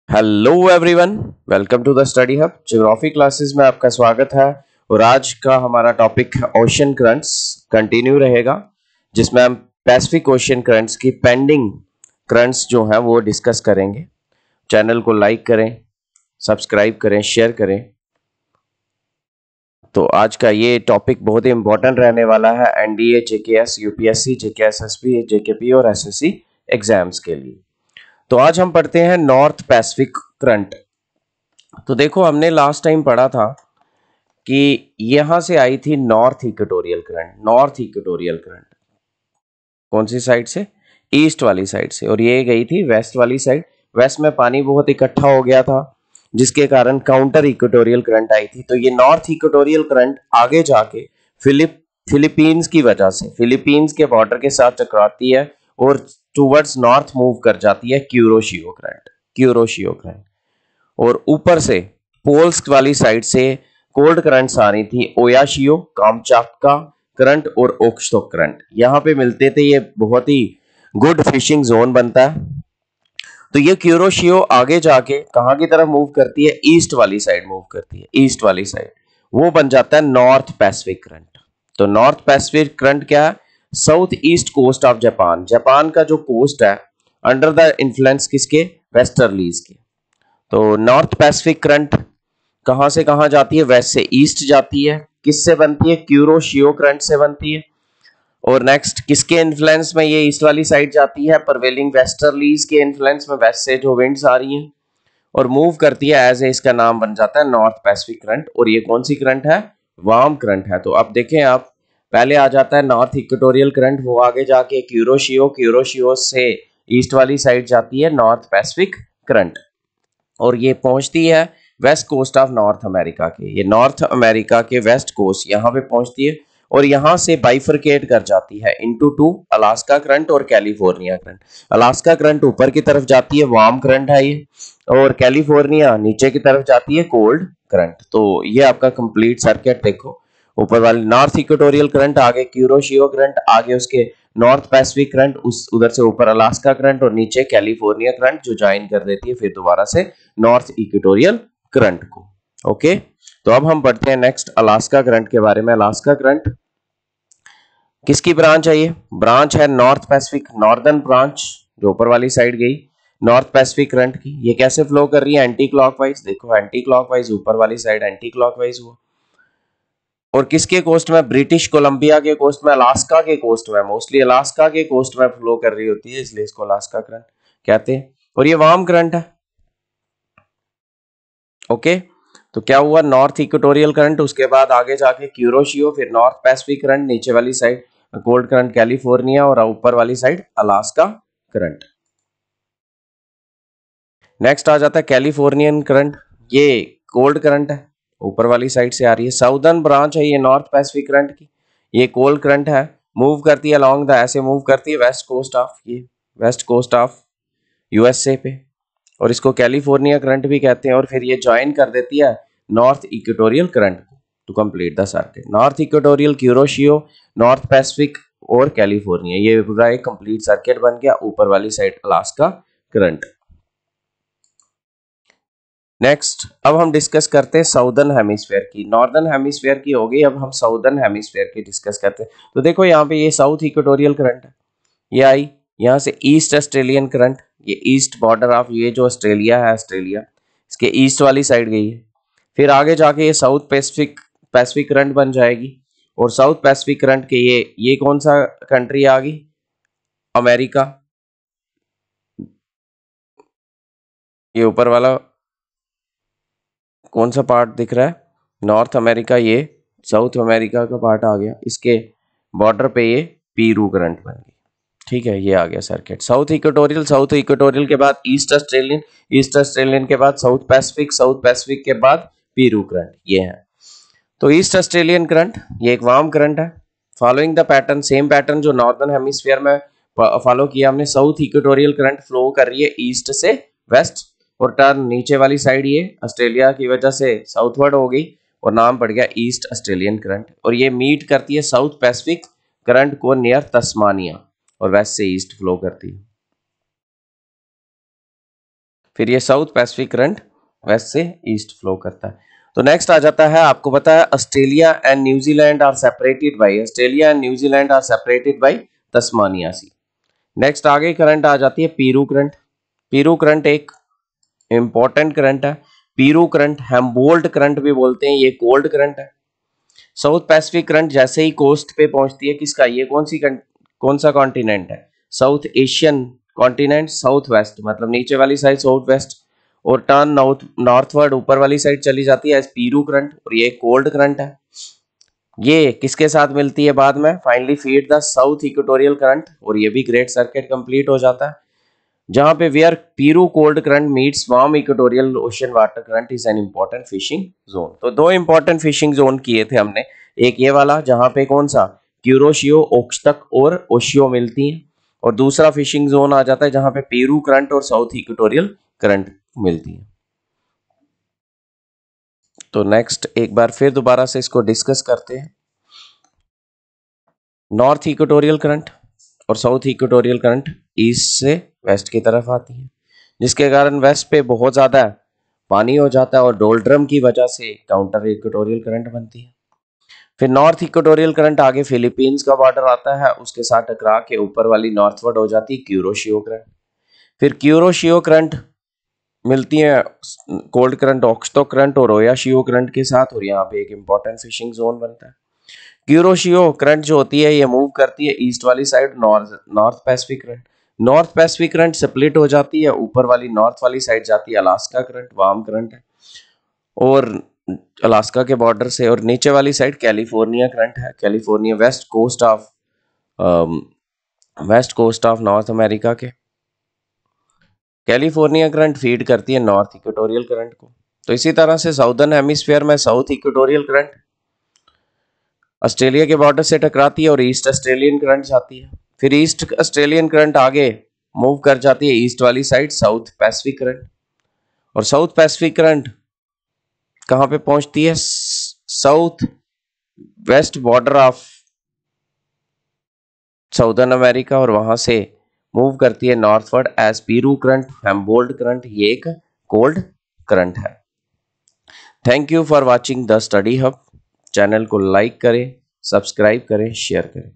Hello everyone, welcome to the study hub. Geography classes में आपका स्वागत है। और आज का हमारा टॉपिक ओशन करंट्स कंटिन्यू रहेगा, जिसमें हम पैसिफिक ओशन करंट्स की पेंडिंग करंट्स जो हैं वो डिस्कस करेंगे। चैनल को लाइक करें, सब्सक्राइब करें, शेयर करें। तो आज का ये टॉपिक बहुत ही इंपॉर्टेंट रहने वाला है NDA, JKS, UPSC, JKSSB, JKP और एसएससी एग्जाम्स के लिए। तो आज हम पढ़ते हैं नॉर्थ पैसिफिक करंट। तो देखो, हमने लास्ट टाइम पढ़ा था कि यहां से आई थी north Equatorial current. North Equatorial current कौन सी साइड से? ईस्ट वाली साइड से। और ये गई थी वेस्ट वाली साइड। वेस्ट में पानी बहुत इकट्ठा हो गया था, जिसके कारण काउंटर इक्वेटोरियल करंट आई थी। तो ये नॉर्थ इक्वेटोरियल करंट आगे जाके फिलीपींस की वजह से फिलीपींस के बॉर्डर के साथ टकराती है और टुवर्ड्स नॉर्थ मूव कर जाती है क्यूरोशियो करंट। क्यूरोशियो करंट और ऊपर से पोल्स वाली साइड से कोल्ड करंट्स आ रही थी, ओयाशियो, कामचाटका करंट और ओक्सटोक करंट यहाँ पे मिलते थे। ये बहुत ही गुड फिशिंग जोन बनता है। तो ये क्यूरोशियो आगे जाके कहाँ की तरफ मूव करती है? ईस्ट वाली साइड मूव करती है। ईस्ट वाली साइड वो बन जाता है नॉर्थ पैसिफिक करंट। तो नॉर्थ पैसिफिक करंट क्या है? South east coast of Japan. Japan का जो कोस्ट है अंडर द इन्फ्लुएंस किसके? वेस्टर्लीज के। तो नॉर्थ पैसिफिक करंट कहां से कहां जाती है? वेस्ट से ईस्ट जाती है। किससे बनती है? क्यूरोशियो करंट से बनती है। और नेक्स्ट किसके इन्फ्लुएंस में ये ईस्ट वाली साइड जाती है? प्रिवेलिंग वेस्टर्लीज के इन्फ्लुएंस में, वेस्ट से जो विंड्स आ रही हैं और मूव करती है एज ए, इसका नाम बन जाता है नॉर्थ पैसिफिक करंट। और ये कौन सी करंट है? वार्म करंट है। तो अब देखें आप, पहले आ जाता है नॉर्थ इक्वेटोरियल करंट, वो आगे जाके क्यूरोशियो, क्यूरोशियो से ईस्ट वाली साइड जाती है नॉर्थ पैसिफिक करंट और ये पहुंचती है west coast of North America के। ये नॉर्थ अमेरिका के वेस्ट कोस्ट यहाँ पे पहुंचती है और यहाँ से बाइफरकेट कर जाती है इनटू टू, अलास्का करंट और कैलिफोर्निया करंट। अलास्का करंट ऊपर की तरफ जाती है, वार्म करंट है ये, और कैलिफोर्निया नीचे की तरफ जाती है, कोल्ड करंट। तो ये आपका कंप्लीट सर्किट देखो। ऊपर वाली नॉर्थ इक्वेटोरियल करंट, आगे क्यूरोशियो करंट, आगे उसके नॉर्थ पैसिफिक करंट, उस उधर से ऊपर अलास्का करंट और नीचे कैलिफोर्निया करंट जो ज्वाइन कर देती है फिर दोबारा से नॉर्थ इक्वेटोरियल करंट को। ओके, तो अब हम पढ़ते हैं नेक्स्ट अलास्का करंट के बारे में। अलास्का करंट किसकी ब्रांच है? ये ब्रांच है नॉर्थ पैसिफिक, नॉर्दर्न ब्रांच जो ऊपर वाली साइड गई नॉर्थ पैसिफिक करंट की। ये कैसे फ्लो कर रही है? Anti clockwise. देखो एंटी क्लॉकवाइज, ऊपर वाली साइड एंटी क्लॉकवाइज हुआ। और किसके कोस्ट में? ब्रिटिश कोलंबिया के कोस्ट में, अलास्का के कोस्ट में, मोस्टली अलास्का के कोस्ट में फ्लो कर रही होती है, इसलिए इसको अलास्का करंट कहते हैं। और ये वार्म करंट है। ओके, तो क्या हुआ? नॉर्थ इक्वेटोरियल करंट, उसके बाद आगे जाके क्यूरोशियो, फिर नॉर्थ पैसिफिक करंट, नीचे वाली साइड कोल्ड करंट कैलिफोर्निया और ऊपर वाली साइड अलास्का करंट। नेक्स्ट आ जाता है कैलिफोर्नियन करंट। ये कोल्ड करंट है, ऊपर वाली साइड से आ रही है। साउदर्न ब्रांच है ये नॉर्थ पैसिफिक करंट की। ये कोल्ड करंट है, मूव करती है अलोंग द, ऐसे मूव करती है वेस्ट कोस्ट ऑफ, ये वेस्ट कोस्ट ऑफ यूएसए पे, और इसको कैलिफोर्निया करंट भी कहते हैं। और फिर ये ज्वाइन कर देती है नॉर्थ इक्वेटोरियल करंट को to complete the circuit. North Equatorial, Kuroshio, North Pacific और कैलिफोर्निया, ये पूरा एक कंप्लीट सर्किट बन गया। ऊपर वाली साइड अलास्का करंट। नेक्स्ट अब हम डिस्कस करते हैं साउदर्न हेमिस्फीयर की। नॉर्दर्न हेमिस्फीयर की हो गई, अब हम साउदर्न हेमिस्फीयर की डिस्कस करते हैं। तो देखो यहाँ पे ये साउथ इक्वेटोरियल करंट है, ये आई यहाँ से ईस्ट ऑस्ट्रेलियन करंट, ये ईस्ट बॉर्डर ऑफ ये जो ऑस्ट्रेलिया है, ऑस्ट्रेलिया इसके ईस्ट वाली साइड गई है। फिर आगे जाके ये साउथ पैसिफिक पैसिफिक करंट बन जाएगी। और साउथ पैसिफिक करंट के ये कौन सा कंट्री आ गई? अमेरिका। ये ऊपर वाला कौन सा पार्ट दिख रहा है? North America. ये साउथ अमेरिका का पार्ट आ गया। इसके बॉर्डर पे ये पीरू करंट बन गई। ठीक है, ये आ गया circuit. South equatorial, south equatorial के बाद ईस्ट ऑस्ट्रेलियन, ईस्ट ऑस्ट्रेलियन के बाद साउथ पैसिफिक, साउथ पैसिफिक के बाद पीरू करंट, ये है। तो ईस्ट ऑस्ट्रेलियन करंट ये एक वार्म करंट है। Following the pattern, same pattern जो नॉर्दर्न हेमिस्फीयर में फॉलो किया हमने। साउथ इक्वेटोरियल करंट फ्लो कर रही है ईस्ट से वेस्ट और टर्न नीचे वाली साइड ये ऑस्ट्रेलिया की वजह से साउथवर्ड हो गई और नाम पड़ गया ईस्ट ऑस्ट्रेलियन करंट। और ये मीट करती है साउथ पैसिफिक करंट को नियर तस्मानिया और वेस्ट से ईस्ट फ्लो करती है। फिर ये साउथ पैसिफिक करंट वेस्ट से ईस्ट फ्लो करता है। तो नेक्स्ट आ जाता है, आपको पता है Australia and New Zealand are separated by Tasmania sea. Next आगे करंट आ जाती है पीरू करंट। पीरू करंट एक इंपॉर्टेंट करंट है। पीरू करंट हैम्बोल्ट करंट भी बोलते हैं, ये कोल्ड करंट है। साउथ पैसिफिक करंट जैसे ही कोस्ट पे पहुंचती है, किसका, ये कौन सा कॉन्टिनेंट है, south Asian continent, south west मतलब नीचे वाली साइड साउथ वेस्ट, और टर्न नॉर्थवर्ड ऊपर वाली साइड चली जाती है एज पीरू करंट, और ये कोल्ड करंट है। ये किसके साथ मिलती है बाद में, finally feed the south equatorial current, और ये भी ग्रेट सर्किट कंप्लीट हो जाता है, जहां पे where Peru cold current meets warm equatorial ocean water current is an important fishing zone. तो दो इंपॉर्टेंट फिशिंग जोन किए थे हमने, एक ये वाला जहां पे कौन सा क्यूरोशियो, ओक्सटक और ओशियो मिलती हैं, और दूसरा फिशिंग जोन आ जाता है जहां पे पीरू करंट और साउथ इक्वेटोरियल करंट मिलती है। तो नेक्स्ट एक बार फिर दोबारा से इसको डिस्कस करते हैं। नॉर्थ इक्वेटोरियल करंट और साउथ इक्वेटोरियल करंट ईस्ट से वेस्ट की तरफ आती है, जिसके कारण वेस्ट पे बहुत ज्यादा पानी हो जाता है और डोल्ड्रम की वजह से काउंटर इक्वेटोरियल करंट बनती है। फिर नॉर्थ इक्वेटोरियल करंट आगे फिलीपींस का बॉर्डर आता है, उसके साथ टकरा के ऊपर वाली नॉर्थवर्ड हो जाती है क्यूरोशियो करंट। फिर क्यूरोशियो करंट मिलती है कोल्ड करंट, ऑक्सटॉक करंट और ओयाशियो करंट के साथ, और यहाँ पे एक इंपॉर्टेंट फिशिंग जोन बनता है। क्यूरोशियो करंट जो होती है ये मूव करती है ईस्ट वाली side, north Pacific current. North Pacific current split हो जाती है, ऊपर वाली नॉर्थ वाली साइड जाती है अलास्का करंट, वार्म करंट है, और अलास्का के बॉर्डर से, और नीचे वाली साइड कैलिफोर्निया करंट है, California west coast of North America के। कैलिफोर्निया करंट फीड करती है नॉर्थ इक्वेटोरियल करंट को। तो इसी तरह से साउदर्न हेमिस्फीयर में साउथ इक्वेटोरियल करंट ऑस्ट्रेलिया के बॉर्डर से टकराती है और ईस्ट ऑस्ट्रेलियन करंट जाती है। फिर ईस्ट ऑस्ट्रेलियन करंट आगे मूव कर जाती है ईस्ट वाली साइड साउथ पैसिफिक करंट, और साउथ पैसिफिक करंट कहां पे पहुंचती है, south west border of southern America, और वहां से मूव करती है नॉर्थवर्ड एज पीरू करंट, हैम्बोल्ट करंट, ये एक कोल्ड करंट है। Thank you for watching the study hub. Channel को लाइक करें, सब्सक्राइब करें, शेयर करें।